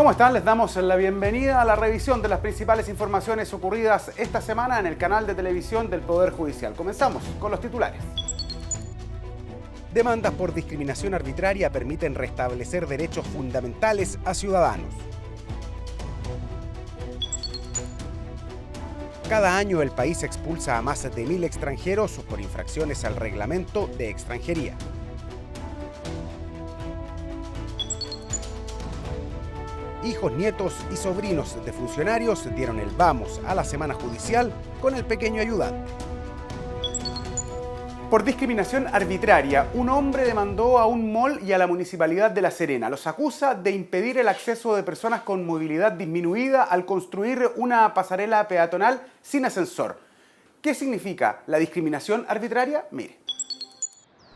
¿Cómo están? Les damos la bienvenida a la revisión de las principales informaciones ocurridas esta semana en el canal de televisión del Poder Judicial. Comenzamos con los titulares. Demandas por discriminación arbitraria permiten restablecer derechos fundamentales a ciudadanos. Cada año el país expulsa a más de 1.000 extranjeros por infracciones al reglamento de extranjería. Hijos, nietos y sobrinos de funcionarios dieron el vamos a la semana judicial con el pequeño ayudante. Por discriminación arbitraria, un hombre demandó a un mall y a la Municipalidad de La Serena. Los acusa de impedir el acceso de personas con movilidad disminuida al construir una pasarela peatonal sin ascensor. ¿Qué significa la discriminación arbitraria? Mire.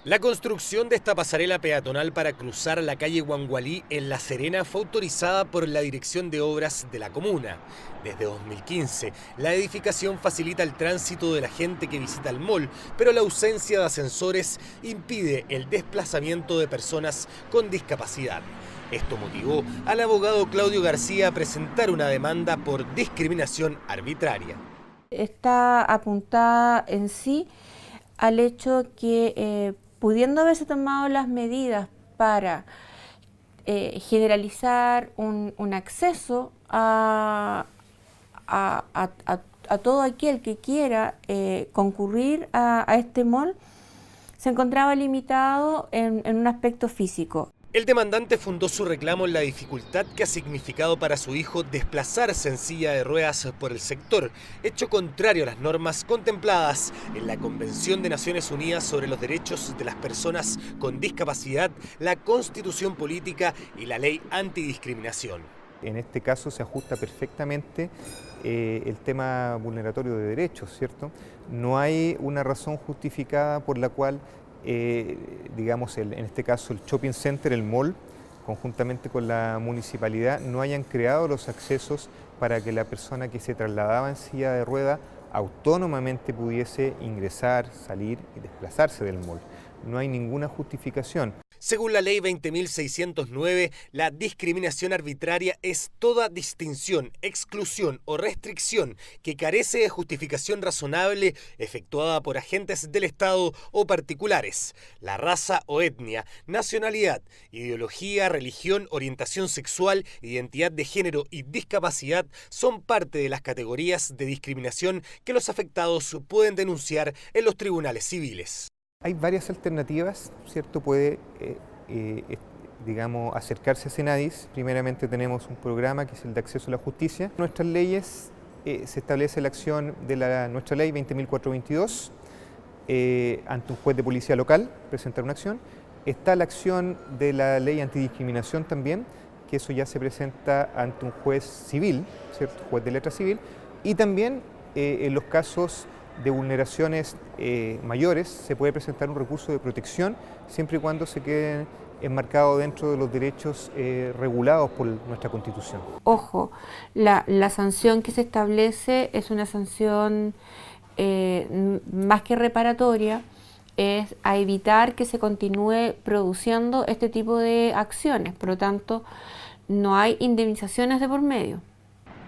La construcción de esta pasarela peatonal para cruzar la calle Guangualí en La Serena fue autorizada por la Dirección de Obras de la comuna. Desde 2015, la edificación facilita el tránsito de la gente que visita el mall, pero la ausencia de ascensores impide el desplazamiento de personas con discapacidad. Esto motivó al abogado Claudio García a presentar una demanda por discriminación arbitraria. Está apuntada en sí al hecho que pudiendo haberse tomado las medidas para generalizar un acceso a todo aquel que quiera concurrir a este mall, se encontraba limitado en un aspecto físico. El demandante fundó su reclamo en la dificultad que ha significado para su hijo desplazarse en silla de ruedas por el sector, hecho contrario a las normas contempladas en la Convención de Naciones Unidas sobre los Derechos de las Personas con Discapacidad, la Constitución Política y la Ley Antidiscriminación. En este caso se ajusta perfectamente el tema vulneratorio de derechos, ¿cierto? No hay una razón justificada por la cual digamos, en este caso el shopping center, el mall, conjuntamente con la municipalidad, no hayan creado los accesos para que la persona que se trasladaba en silla de rueda autónomamente pudiese ingresar, salir y desplazarse del mall. No hay ninguna justificación. Según la Ley 20.609, la discriminación arbitraria es toda distinción, exclusión o restricción que carece de justificación razonable efectuada por agentes del Estado o particulares. La raza o etnia, nacionalidad, ideología, religión, orientación sexual, identidad de género y discapacidad son parte de las categorías de discriminación que los afectados pueden denunciar en los tribunales civiles. Hay varias alternativas, ¿cierto? Puede, digamos, acercarse a Senadis. Primeramente tenemos un programa que es el de acceso a la justicia. Nuestras leyes, se establece la acción de nuestra ley 20.422 ante un juez de policía local, presentar una acción. Está la acción de la ley antidiscriminación también, que eso ya se presenta ante un juez civil, ¿cierto? Juez de letra civil. Y también en los casos de vulneraciones mayores se puede presentar un recurso de protección siempre y cuando se quede enmarcado dentro de los derechos regulados por nuestra Constitución. Ojo, la sanción que se establece es una sanción más que reparatoria, es a evitar que se continúe produciendo este tipo de acciones, por lo tanto no hay indemnizaciones de por medio.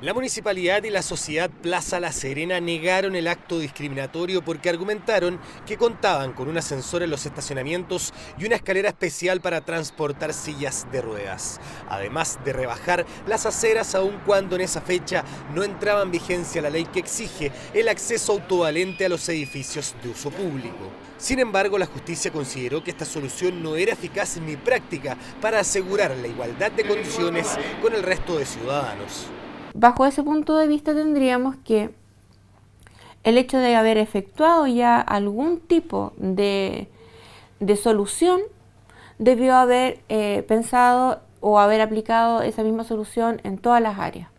La municipalidad y la sociedad Plaza La Serena negaron el acto discriminatorio porque argumentaron que contaban con un ascensor en los estacionamientos y una escalera especial para transportar sillas de ruedas, además de rebajar las aceras aun cuando en esa fecha no entraba en vigencia la ley que exige el acceso autovalente a los edificios de uso público. Sin embargo, la justicia consideró que esta solución no era eficaz ni práctica para asegurar la igualdad de condiciones con el resto de ciudadanos. Bajo ese punto de vista tendríamos que el hecho de haber efectuado ya algún tipo de solución debió haber pensado o haber aplicado esa misma solución en todas las áreas.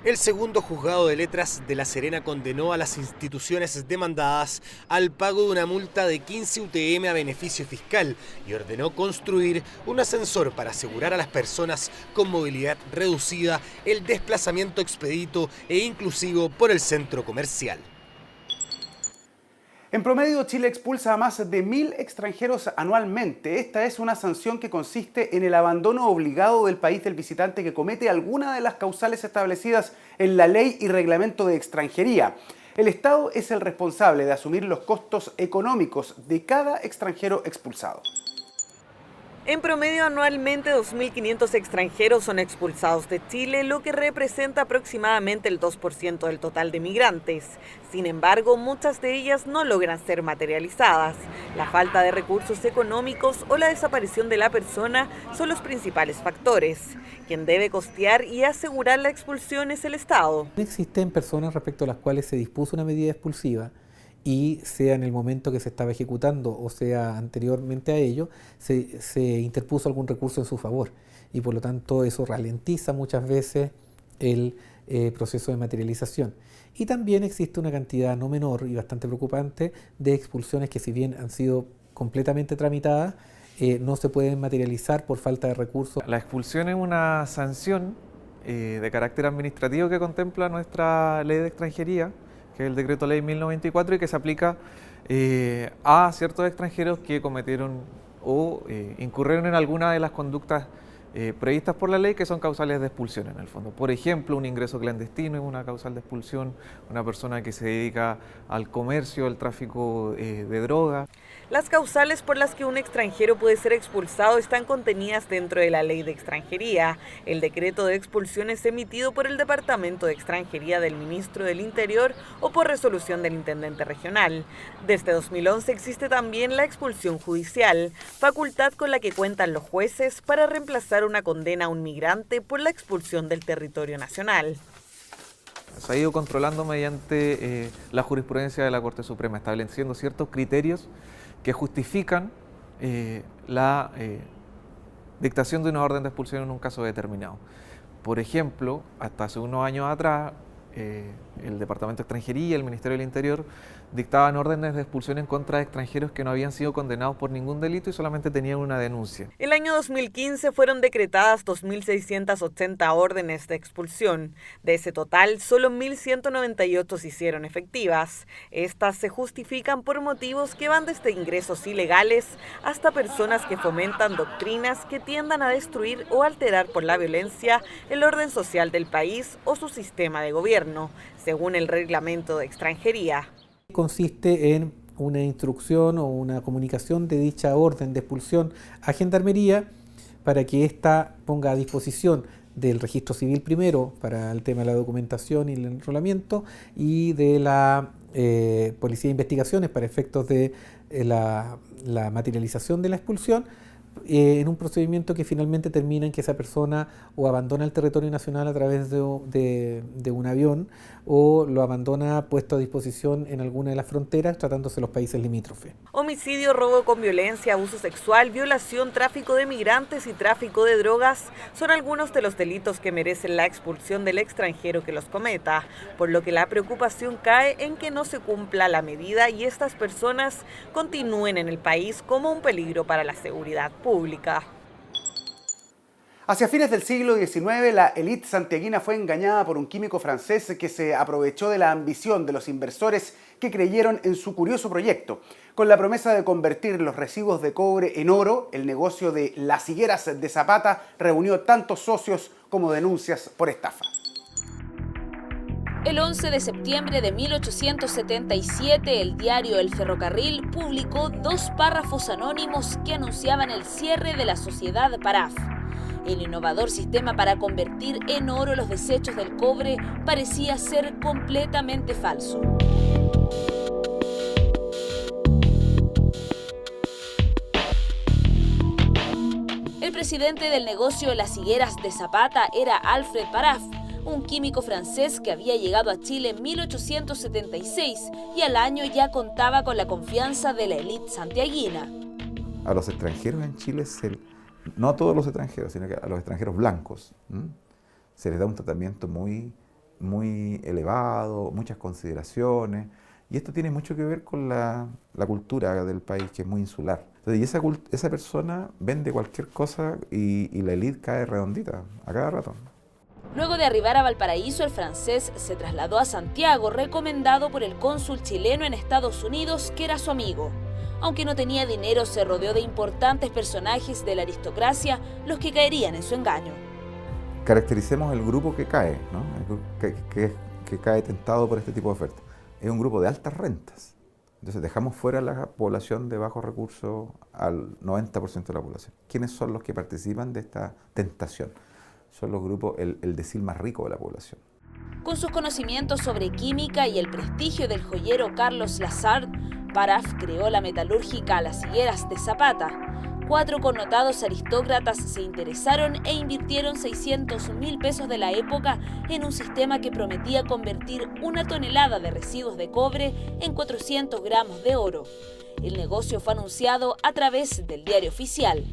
El segundo juzgado de letras de La Serena condenó a las instituciones demandadas al pago de una multa de 15 UTM a beneficio fiscal y ordenó construir un ascensor para asegurar a las personas con movilidad reducida el desplazamiento expedito e inclusivo por el centro comercial. En promedio, Chile expulsa a más de 1.000 extranjeros anualmente. Esta es una sanción que consiste en el abandono obligado del país del visitante que comete alguna de las causales establecidas en la Ley y Reglamento de Extranjería. El Estado es el responsable de asumir los costos económicos de cada extranjero expulsado. En promedio, anualmente 2.500 extranjeros son expulsados de Chile, lo que representa aproximadamente el 2% del total de migrantes. Sin embargo, muchas de ellas no logran ser materializadas. La falta de recursos económicos o la desaparición de la persona son los principales factores. Quien debe costear y asegurar la expulsión es el Estado. Existen personas respecto a las cuales se dispuso una medida expulsiva y sea en el momento que se estaba ejecutando o sea anteriormente a ello, se interpuso algún recurso en su favor y por lo tanto eso ralentiza muchas veces el proceso de materialización. Y también existe una cantidad no menor y bastante preocupante de expulsiones que, si bien han sido completamente tramitadas, no se pueden materializar por falta de recursos. La expulsión es una sanción de carácter administrativo que contempla nuestra ley de extranjería, que es el Decreto Ley 1094 y que se aplica a ciertos extranjeros que cometieron o incurrieron en alguna de las conductas previstas por la ley, que son causales de expulsión en el fondo. Por ejemplo, un ingreso clandestino es una causal de expulsión, una persona que se dedica al comercio, al tráfico de droga. Las causales por las que un extranjero puede ser expulsado están contenidas dentro de la Ley de Extranjería. El decreto de expulsión es emitido por el Departamento de Extranjería del Ministro del Interior o por resolución del Intendente Regional. Desde 2011 existe también la expulsión judicial, facultad con la que cuentan los jueces para reemplazar una condena a un migrante por la expulsión del territorio nacional. Se ha ido controlando mediante la jurisprudencia de la Corte Suprema, estableciendo ciertos criterios que justifican la dictación de una orden de expulsión en un caso determinado. Por ejemplo, hasta hace unos años atrás, el Departamento de Extranjería y el Ministerio del Interior dictaban órdenes de expulsión en contra de extranjeros que no habían sido condenados por ningún delito y solamente tenían una denuncia. El año 2015 fueron decretadas 2.680 órdenes de expulsión. De ese total, solo 1.198 se hicieron efectivas. Estas se justifican por motivos que van desde ingresos ilegales hasta personas que fomentan doctrinas que tiendan a destruir o alterar por la violencia el orden social del país o su sistema de gobierno, según el Reglamento de Extranjería. Consiste en una instrucción o una comunicación de dicha orden de expulsión a Gendarmería para que ésta ponga a disposición del registro civil primero para el tema de la documentación y el enrolamiento y de la Policía de Investigaciones para efectos de la materialización de la expulsión, en un procedimiento que finalmente termina en que esa persona o abandona el territorio nacional a través de un avión o lo abandona puesto a disposición en alguna de las fronteras, tratándose de los países limítrofes. Homicidio, robo con violencia, abuso sexual, violación, tráfico de migrantes y tráfico de drogas son algunos de los delitos que merecen la expulsión del extranjero que los cometa, por lo que la preocupación cae en que no se cumpla la medida y estas personas continúen en el país como un peligro para la seguridad pública. Hacia fines del siglo XIX, la élite santiaguina fue engañada por un químico francés que se aprovechó de la ambición de los inversores que creyeron en su curioso proyecto. Con la promesa de convertir los residuos de cobre en oro, el negocio de las higueras de Zapata reunió tantos socios como denuncias por estafa. El 11 de septiembre de 1877, el diario El Ferrocarril publicó 2 párrafos anónimos que anunciaban el cierre de la sociedad Paraf. El innovador sistema para convertir en oro los desechos del cobre parecía ser completamente falso. El presidente del negocio de las higueras de Zapata era Alfred Paraf, un químico francés que había llegado a Chile en 1876 y al año ya contaba con la confianza de la élite santiaguina. A los extranjeros en Chile, no a todos los extranjeros, sino que a los extranjeros blancos, se les da un tratamiento muy elevado, muchas consideraciones, y esto tiene mucho que ver con la cultura del país, que es muy insular. Entonces, y esa persona vende cualquier cosa y la élite cae redondita a cada rato. Luego de arribar a Valparaíso, el francés se trasladó a Santiago, recomendado por el cónsul chileno en Estados Unidos, que era su amigo. Aunque no tenía dinero, se rodeó de importantes personajes de la aristocracia, los que caerían en su engaño. Caractericemos el grupo que cae, ¿no? Que cae tentado por este tipo de ofertas. Es un grupo de altas rentas. Entonces dejamos fuera la población de bajos recursos al 90% de la población. ¿Quiénes son los que participan de esta tentación? Son los grupos, el decil más rico de la población. Con sus conocimientos sobre química y el prestigio del joyero Carlos Lazard, Paraf creó la metalúrgica Las Higueras de Zapata. 4 connotados aristócratas se interesaron e invirtieron 600.000 pesos de la época en un sistema que prometía convertir 1 tonelada de residuos de cobre en 400 gramos de oro. El negocio fue anunciado a través del Diario Oficial.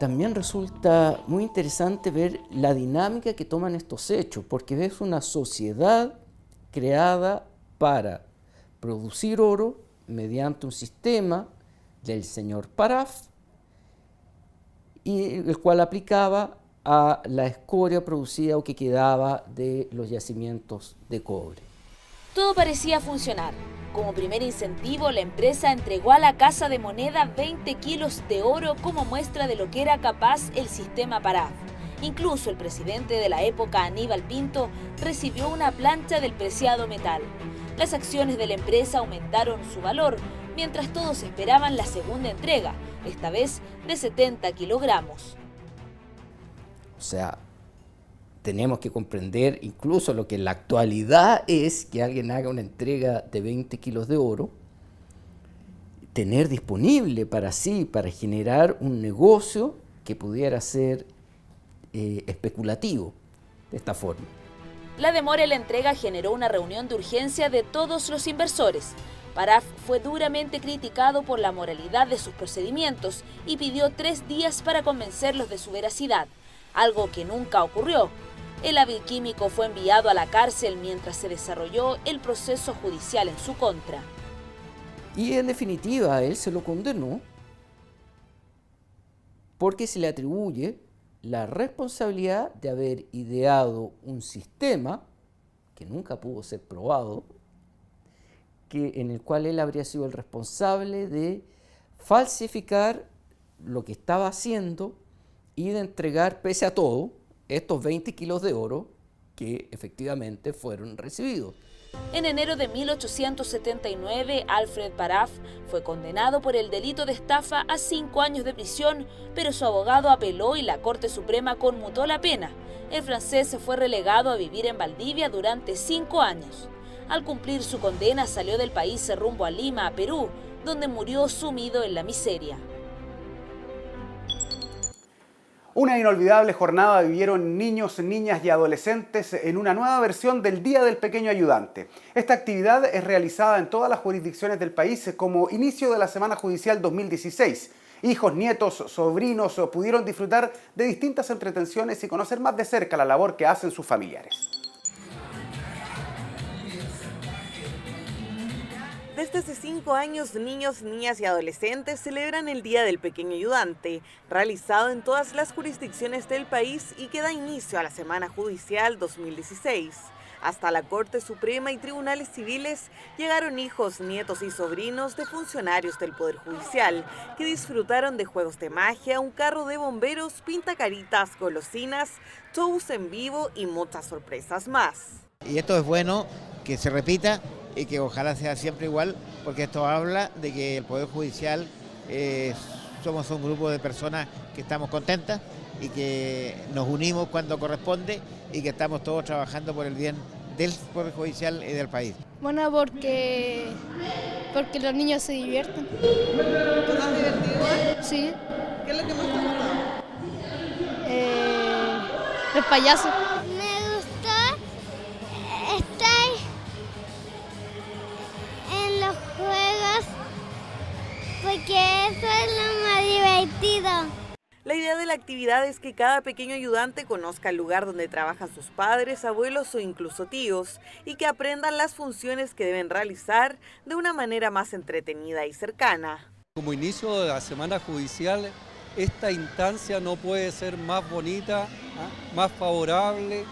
También resulta muy interesante ver la dinámica que toman estos hechos, porque ves una sociedad creada para producir oro mediante un sistema del señor Paraf, y el cual aplicaba a la escoria producida o que quedaba de los yacimientos de cobre. Todo parecía funcionar. Como primer incentivo, la empresa entregó a la Casa de Moneda 20 kilos de oro como muestra de lo que era capaz el sistema Paraf. Incluso el presidente de la época, Aníbal Pinto, recibió una plancha del preciado metal. Las acciones de la empresa aumentaron su valor, mientras todos esperaban la segunda entrega, esta vez de 70 kilogramos. O sea, tenemos que comprender incluso lo que en la actualidad es que alguien haga una entrega de 20 kilos de oro, tener disponible para sí, para generar un negocio que pudiera ser especulativo de esta forma. La demora en la entrega generó una reunión de urgencia de todos los inversores. Paraf fue duramente criticado por la moralidad de sus procedimientos y pidió 3 días para convencerlos de su veracidad, algo que nunca ocurrió. El hábil químico fue enviado a la cárcel mientras se desarrolló el proceso judicial en su contra. Y en definitiva a él se lo condenó porque se le atribuye la responsabilidad de haber ideado un sistema que nunca pudo ser probado, en el cual él habría sido el responsable de falsificar lo que estaba haciendo y de entregar, pese a todo, estos 20 kilos de oro que efectivamente fueron recibidos. En enero de 1879, Alfred Paraf fue condenado por el delito de estafa a 5 años de prisión, pero su abogado apeló y la Corte Suprema conmutó la pena. El francés fue relegado a vivir en Valdivia durante 5 años. Al cumplir su condena, salió del país rumbo a Lima, Perú, donde murió sumido en la miseria. Una inolvidable jornada vivieron niños, niñas y adolescentes en una nueva versión del Día del Pequeño Ayudante. Esta actividad es realizada en todas las jurisdicciones del país como inicio de la Semana Judicial 2016. Hijos, nietos, sobrinos pudieron disfrutar de distintas entretenciones y conocer más de cerca la labor que hacen sus familiares. Desde hace 5 años, niños, niñas y adolescentes celebran el Día del Pequeño Ayudante, realizado en todas las jurisdicciones del país y que da inicio a la Semana Judicial 2016. Hasta la Corte Suprema y tribunales civiles llegaron hijos, nietos y sobrinos de funcionarios del Poder Judicial, que disfrutaron de juegos de magia, un carro de bomberos, pintacaritas, golosinas, shows en vivo y muchas sorpresas más. Y esto es bueno que se repita y que ojalá sea siempre igual, porque esto habla de que el Poder Judicial somos un grupo de personas que estamos contentas y que nos unimos cuando corresponde y que estamos todos trabajando por el bien del Poder Judicial y del país. Bueno, porque los niños se divierten. ¿Tú te has divertido? Sí. ¿Qué es lo que más te ha gustado? Los payasos. Me gustó estar en los juegos porque eso es lo más divertido. La idea de la actividad es que cada pequeño ayudante conozca el lugar donde trabajan sus padres, abuelos o incluso tíos y que aprendan las funciones que deben realizar de una manera más entretenida y cercana. Como inicio de la Semana Judicial esta instancia no puede ser más bonita, más favorable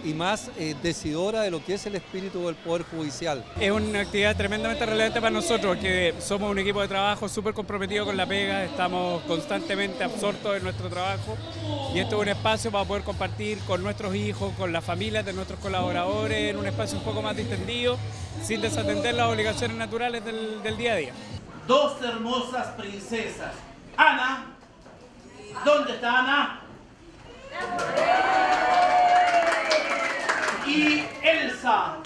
y más decidora de lo que es el espíritu del Poder Judicial. Es una actividad tremendamente relevante para nosotros, que somos un equipo de trabajo súper comprometido con la pega, estamos constantemente absortos en nuestro trabajo y esto es un espacio para poder compartir con nuestros hijos, con las familias de nuestros colaboradores, en un espacio un poco más distendido, sin desatender las obligaciones naturales del día a día. Dos hermosas princesas. Ana, ¿dónde está Ana? Y Elsa.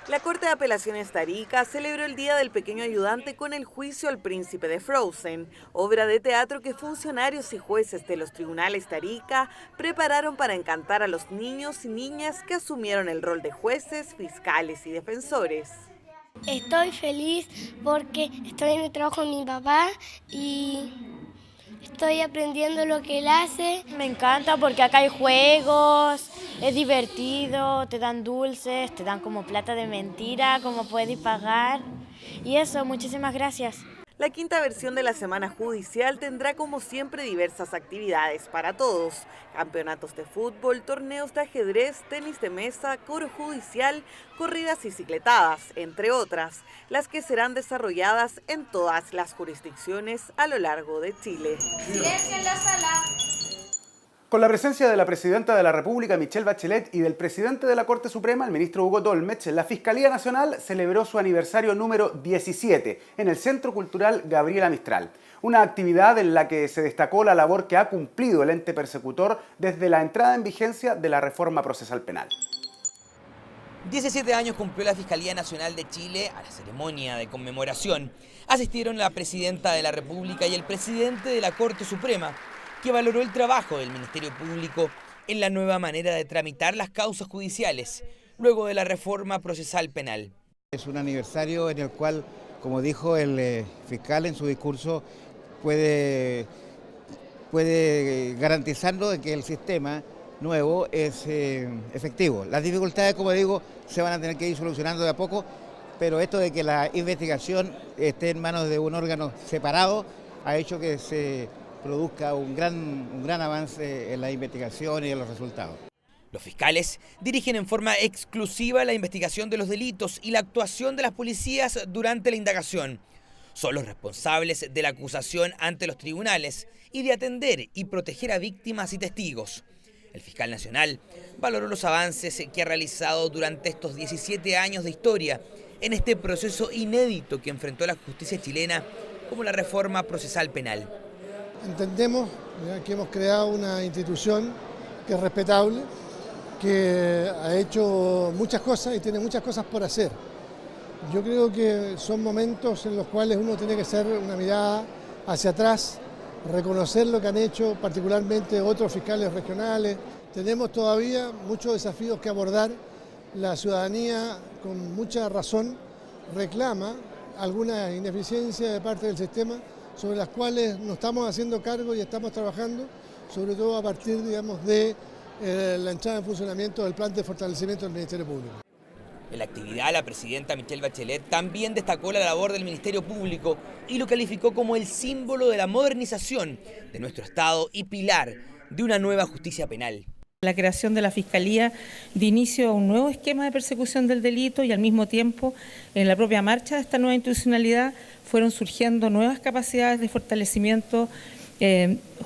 La Corte de Apelaciones de Arica celebró el Día del Pequeño Ayudante con el juicio al Príncipe de Frozen, obra de teatro que funcionarios y jueces de los tribunales de Arica prepararon para encantar a los niños y niñas que asumieron el rol de jueces, fiscales y defensores. Estoy feliz porque estoy en el trabajo con mi papá y estoy aprendiendo lo que él hace. Me encanta porque acá hay juegos, es divertido, te dan dulces, te dan como plata de mentira, como puedes pagar. Y eso, muchísimas gracias. La quinta versión de la Semana Judicial tendrá como siempre diversas actividades para todos. Campeonatos de fútbol, torneos de ajedrez, tenis de mesa, coro judicial, corridas y cicletadas, entre otras, las que serán desarrolladas en todas las jurisdicciones a lo largo de Chile. Silencio en la sala. Con la presencia de la Presidenta de la República, Michelle Bachelet, y del Presidente de la Corte Suprema, el ministro Hugo Dolmetsch, la Fiscalía Nacional celebró su aniversario número 17 en el Centro Cultural Gabriela Mistral. Una actividad en la que se destacó la labor que ha cumplido el ente persecutor desde la entrada en vigencia de la reforma procesal penal. 17 años cumplió la Fiscalía Nacional de Chile. A la ceremonia de conmemoración asistieron la Presidenta de la República y el Presidente de la Corte Suprema, que valoró el trabajo del Ministerio Público en la nueva manera de tramitar las causas judiciales, luego de la reforma procesal penal. Es un aniversario en el cual, como dijo el fiscal en su discurso, puede garantizarnos de que el sistema nuevo es efectivo. Las dificultades, como digo, se van a tener que ir solucionando de a poco, pero esto de que la investigación esté en manos de un órgano separado ha hecho que se produzca un gran avance en la investigación y en los resultados. Los fiscales dirigen en forma exclusiva la investigación de los delitos y la actuación de las policías durante la indagación. Son los responsables de la acusación ante los tribunales y de atender y proteger a víctimas y testigos. El fiscal nacional valoró los avances que ha realizado durante estos 17 años de historia en este proceso inédito que enfrentó la justicia chilena como la reforma procesal penal. Entendemos que hemos creado una institución que es respetable, que ha hecho muchas cosas y tiene muchas cosas por hacer. Yo creo que son momentos en los cuales uno tiene que hacer una mirada hacia atrás, reconocer lo que han hecho particularmente otros fiscales regionales. Tenemos todavía muchos desafíos que abordar. La ciudadanía, con mucha razón, reclama alguna ineficiencia de parte del sistema, sobre las cuales nos estamos haciendo cargo y estamos trabajando, sobre todo a partir, digamos, de la entrada en funcionamiento del plan de fortalecimiento del Ministerio Público. En la actividad, la presidenta Michelle Bachelet también destacó la labor del Ministerio Público y lo calificó como el símbolo de la modernización de nuestro Estado y pilar de una nueva justicia penal. La creación de la Fiscalía de inicio a un nuevo esquema de persecución del delito y al mismo tiempo en la propia marcha de esta nueva institucionalidad fueron surgiendo nuevas capacidades de fortalecimiento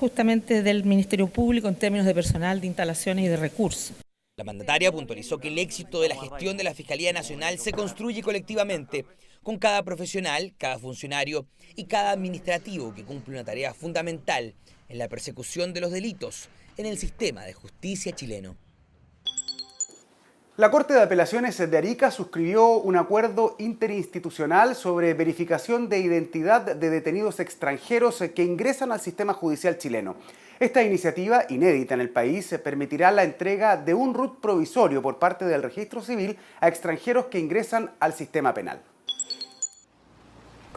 justamente del Ministerio Público en términos de personal, de instalaciones y de recursos. La mandataria puntualizó que el éxito de la gestión de la Fiscalía Nacional se construye colectivamente con cada profesional, cada funcionario y cada administrativo que cumple una tarea fundamental en la persecución de los delitos en el sistema de justicia chileno. La Corte de Apelaciones de Arica suscribió un acuerdo interinstitucional sobre verificación de identidad de detenidos extranjeros que ingresan al sistema judicial chileno. Esta iniciativa, inédita en el país, permitirá la entrega de un RUT provisorio por parte del Registro Civil a extranjeros que ingresan al sistema penal.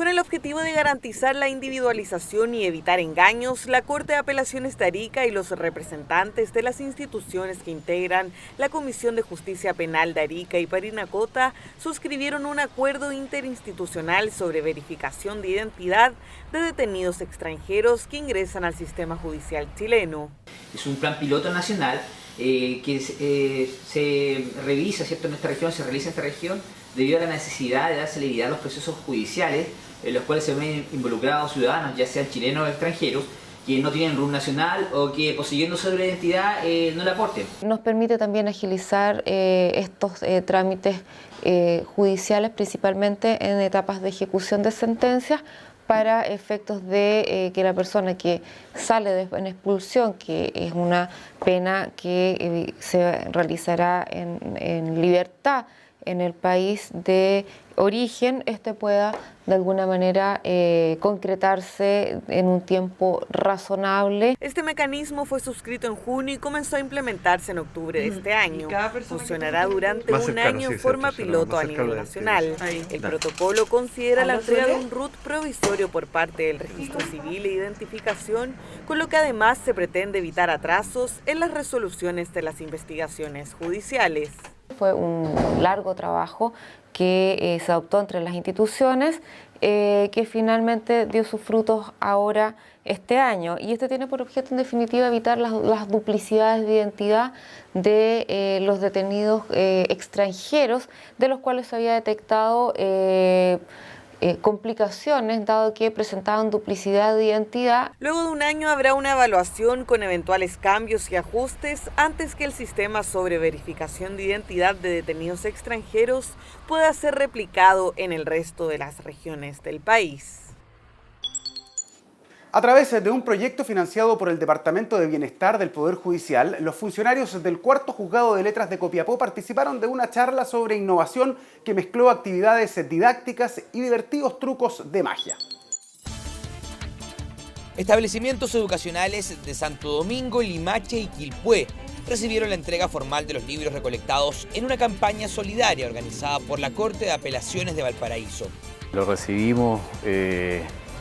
Con el objetivo de garantizar la individualización y evitar engaños, la Corte de Apelaciones de Arica y los representantes de las instituciones que integran la Comisión de Justicia Penal de Arica y Parinacota suscribieron un acuerdo interinstitucional sobre verificación de identidad de detenidos extranjeros que ingresan al sistema judicial chileno. Es un plan piloto nacional que se revisa, ¿cierto?, en esta región, se realiza en esta región debido a la necesidad de dar celeridad a los procesos judiciales en los cuales se ven involucrados ciudadanos, ya sean chilenos o extranjeros, que no tienen RUT nacional o que poseyendo sobre identidad no la aporten. Nos permite también agilizar estos trámites judiciales, principalmente en etapas de ejecución de sentencias, para efectos de que la persona que sale en expulsión, que es una pena que se realizará en libertad en el país de origen, pueda de alguna manera concretarse en un tiempo razonable. Este mecanismo fue suscrito en junio y comenzó a implementarse en octubre de este año. Funcionará durante un año en forma piloto a nivel nacional. El protocolo considera la entrega de un RUT provisorio por parte del Registro Civil e Identificación, con lo que además se pretende evitar atrasos en las resoluciones de las investigaciones judiciales. Fue un largo trabajo que se adoptó entre las instituciones, que finalmente dio sus frutos ahora este año. Y esto tiene por objeto, en definitiva, evitar las duplicidades de identidad de los detenidos extranjeros, de los cuales se había detectado complicaciones, dado que presentaban duplicidad de identidad. Luego de un año habrá una evaluación con eventuales cambios y ajustes antes que el sistema sobre verificación de identidad de detenidos extranjeros pueda ser replicado en el resto de las regiones del país. A través de un proyecto financiado por el Departamento de Bienestar del Poder Judicial, los funcionarios del Cuarto Juzgado de Letras de Copiapó participaron de una charla sobre innovación que mezcló actividades didácticas y divertidos trucos de magia. Establecimientos educacionales de Santo Domingo, Limache y Quilpué recibieron la entrega formal de los libros recolectados en una campaña solidaria organizada por la Corte de Apelaciones de Valparaíso. Lo recibimos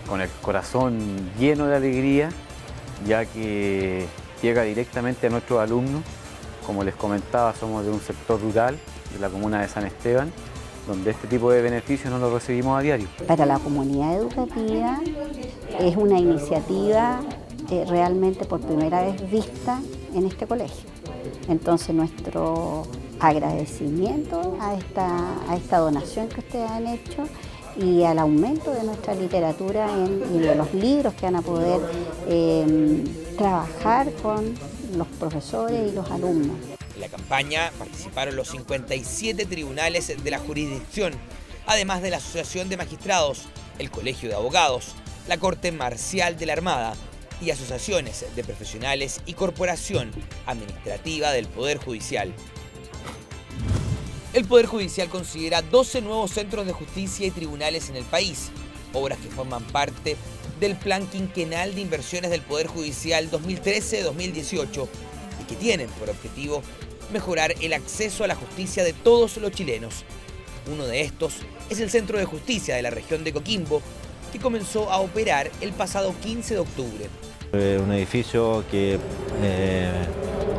con el corazón lleno de alegría, ya que llega directamente a nuestros alumnos. Como les comentaba, somos de un sector rural de la comuna de San Esteban, donde este tipo de beneficios no los recibimos a diario. Para la comunidad educativa es una iniciativa realmente por primera vez vista en este colegio. Entonces nuestro agradecimiento a esta donación que ustedes han hecho y al aumento de nuestra literatura y de los libros que van a poder trabajar con los profesores y los alumnos. En la campaña participaron los 57 tribunales de la jurisdicción, además de la Asociación de Magistrados, el Colegio de Abogados, la Corte Marcial de la Armada y asociaciones de profesionales y corporación administrativa del Poder Judicial. El Poder Judicial considera 12 nuevos centros de justicia y tribunales en el país, obras que forman parte del Plan Quinquenal de Inversiones del Poder Judicial 2013-2018 y que tienen por objetivo mejorar el acceso a la justicia de todos los chilenos. Uno de estos es el Centro de Justicia de la región de Coquimbo, que comenzó a operar el pasado 15 de octubre. Un edificio que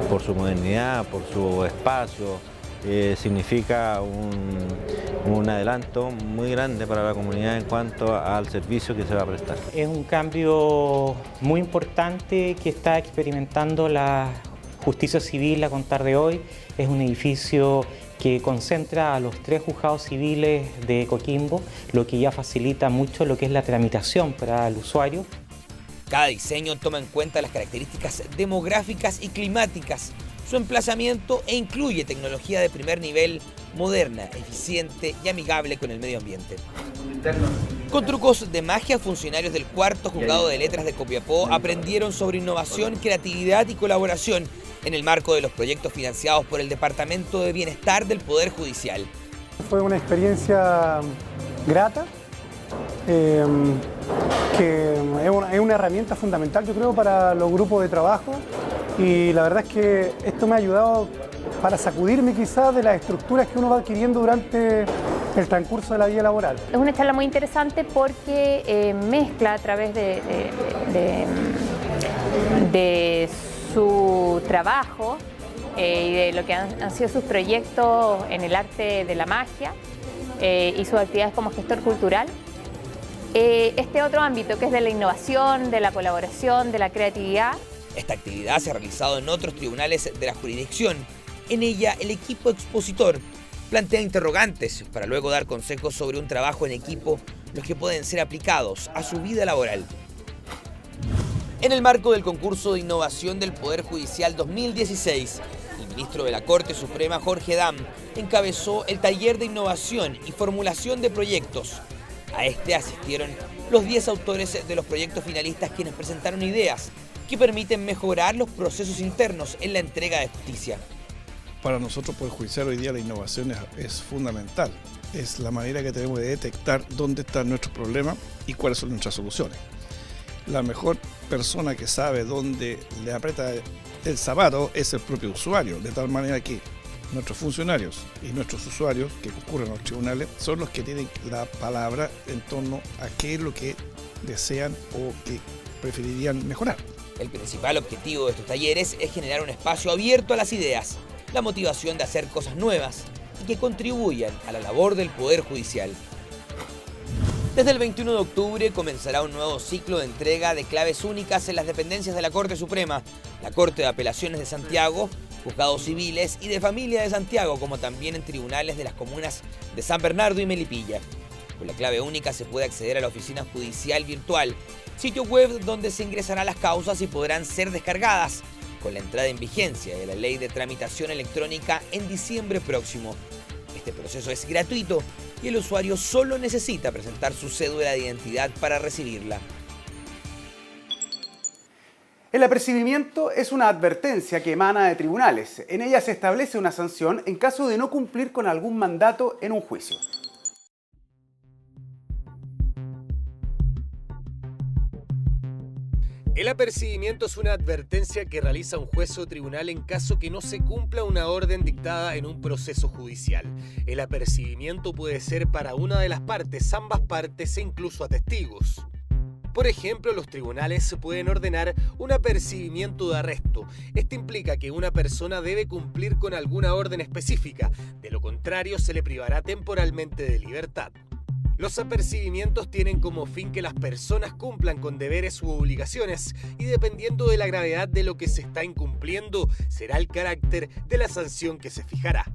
por su modernidad, por su espacio, significa un adelanto muy grande para la comunidad en cuanto al servicio que se va a prestar. Es un cambio muy importante que está experimentando la justicia civil a contar de hoy. Es un edificio que concentra a los 3 juzgados civiles de Coquimbo, lo que ya facilita mucho lo que es la tramitación para el usuario. Cada diseño toma en cuenta las características demográficas y climáticas, su emplazamiento e incluye tecnología de primer nivel, moderna, eficiente y amigable con el medio ambiente. Con trucos de magia, funcionarios del Cuarto Juzgado de Letras de Copiapó aprendieron sobre innovación, creatividad y colaboración en el marco de los proyectos financiados por el Departamento de Bienestar del Poder Judicial. Fue una experiencia grata, que es una herramienta fundamental, yo creo, para los grupos de trabajo, y la verdad es que esto me ha ayudado para sacudirme quizás de las estructuras que uno va adquiriendo durante el transcurso de la vida laboral. Es una charla muy interesante porque mezcla a través de su trabajo y de lo que han sido sus proyectos en el arte de la magia y sus actividades como gestor cultural. Este otro ámbito que es de la innovación, de la colaboración, de la creatividad. Esta actividad se ha realizado en otros tribunales de la jurisdicción. En ella, el equipo expositor plantea interrogantes para luego dar consejos sobre un trabajo en equipo, los que pueden ser aplicados a su vida laboral. En el marco del concurso de innovación del Poder Judicial 2016, el ministro de la Corte Suprema, Jorge Dam, encabezó el taller de innovación y formulación de proyectos. A este asistieron los 10 autores de los proyectos finalistas, quienes presentaron ideas que permiten mejorar los procesos internos en la entrega de justicia. Para nosotros, Poder Judicial, hoy día la innovación es fundamental. Es la manera que tenemos de detectar dónde están nuestros problemas y cuáles son nuestras soluciones. La mejor persona que sabe dónde le aprieta el zapato es el propio usuario, de tal manera que nuestros funcionarios y nuestros usuarios que concurren a los tribunales son los que tienen la palabra en torno a qué es lo que desean o que preferirían mejorar. El principal objetivo de estos talleres es generar un espacio abierto a las ideas, la motivación de hacer cosas nuevas y que contribuyan a la labor del Poder Judicial. Desde el 21 de octubre comenzará un nuevo ciclo de entrega de claves únicas en las dependencias de la Corte Suprema, la Corte de Apelaciones de Santiago, juzgados civiles y de familia de Santiago, como también en tribunales de las comunas de San Bernardo y Melipilla. Con la clave única se puede acceder a la oficina judicial virtual, sitio web donde se ingresarán las causas y podrán ser descargadas, con la entrada en vigencia de la Ley de Tramitación Electrónica en diciembre próximo. Este proceso es gratuito y el usuario solo necesita presentar su cédula de identidad para recibirla. El apercibimiento es una advertencia que emana de tribunales. En ella se establece una sanción en caso de no cumplir con algún mandato en un juicio. El apercibimiento es una advertencia que realiza un juez o tribunal en caso que no se cumpla una orden dictada en un proceso judicial. El apercibimiento puede ser para una de las partes, ambas partes e incluso a testigos. Por ejemplo, los tribunales pueden ordenar un apercibimiento de arresto. Este implica que una persona debe cumplir con alguna orden específica, de lo contrario se le privará temporalmente de libertad. Los apercibimientos tienen como fin que las personas cumplan con deberes u obligaciones y dependiendo de la gravedad de lo que se está incumpliendo, será el carácter de la sanción que se fijará.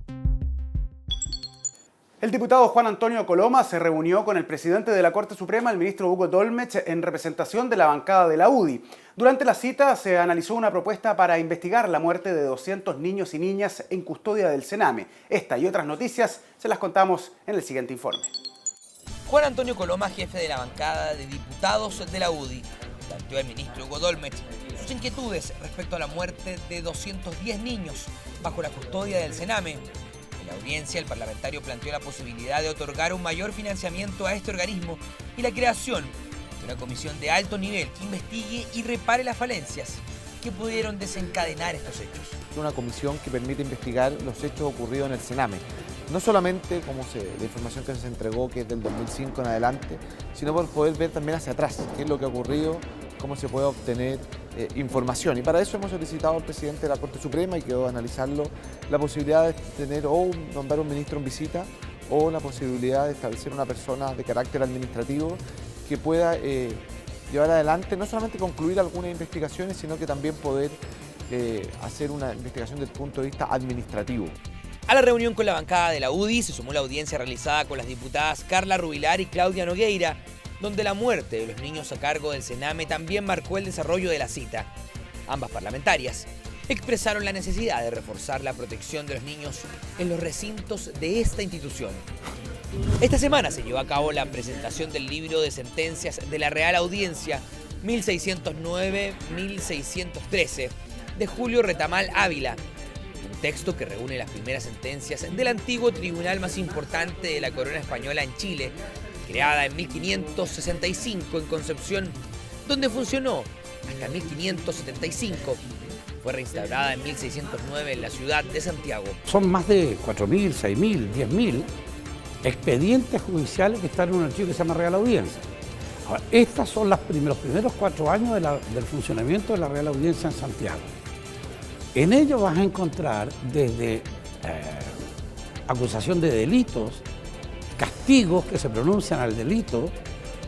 El diputado Juan Antonio Coloma se reunió con el presidente de la Corte Suprema, el ministro Hugo Dolmetsch, en representación de la bancada de la UDI. Durante la cita se analizó una propuesta para investigar la muerte de 200 niños y niñas en custodia del Sename. Esta y otras noticias se las contamos en el siguiente informe. Juan Antonio Coloma, jefe de la bancada de diputados de la UDI, planteó al ministro Hugo Dolmetsch sus inquietudes respecto a la muerte de 210 niños bajo la custodia del Sename. En la audiencia, el parlamentario planteó la posibilidad de otorgar un mayor financiamiento a este organismo y la creación de una comisión de alto nivel que investigue y repare las falencias que pudieron desencadenar estos hechos. Una comisión que permite investigar los hechos ocurridos en el Sename. No solamente la información que se entregó, que es del 2005 en adelante, sino por poder ver también hacia atrás, qué es lo que ha ocurrido, cómo se puede obtener información. Y para eso hemos solicitado al presidente de la Corte Suprema, y quedó a analizarlo, la posibilidad de tener nombrar un ministro en visita o la posibilidad de establecer una persona de carácter administrativo que pueda llevar adelante, no solamente concluir algunas investigaciones, sino que también poder hacer una investigación desde el punto de vista administrativo. A la reunión con la bancada de la UDI se sumó la audiencia realizada con las diputadas Carla Rubilar y Claudia Nogueira, donde la muerte de los niños a cargo del Sename también marcó el desarrollo de la cita. Ambas parlamentarias expresaron la necesidad de reforzar la protección de los niños en los recintos de esta institución. Esta semana se llevó a cabo la presentación del libro de sentencias de la Real Audiencia 1609-1613 de Julio Retamal Ávila, un texto que reúne las primeras sentencias del antiguo tribunal más importante de la corona española en Chile, creada en 1565 en Concepción, donde funcionó hasta 1575. Fue reinstaurada en 1609 en la ciudad de Santiago. Son más de 4.000, 6.000, 10.000 expedientes judiciales que están en un archivo que se llama Real Audiencia. Ahora, estos son los primeros 4 años del funcionamiento de la Real Audiencia en Santiago. En ello vas a encontrar desde acusación de delitos, castigos que se pronuncian al delito,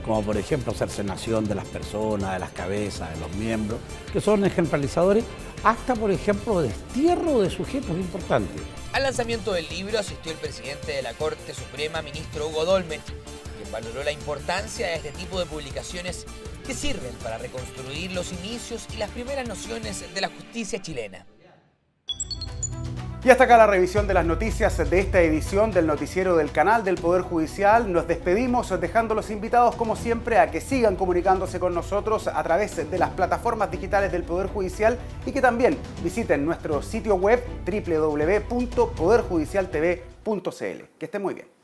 como por ejemplo cercenación de las personas, de las cabezas, de los miembros, que son ejemplarizadores, hasta por ejemplo destierro de sujetos importantes. Al lanzamiento del libro asistió el presidente de la Corte Suprema, ministro Hugo Dolmet, quien valoró la importancia de este tipo de publicaciones que sirven para reconstruir los inicios y las primeras nociones de la justicia chilena. Y hasta acá la revisión de las noticias de esta edición del noticiero del canal del Poder Judicial. Nos despedimos dejando los invitados como siempre a que sigan comunicándose con nosotros a través de las plataformas digitales del Poder Judicial y que también visiten nuestro sitio web www.poderjudicialtv.cl. Que estén muy bien.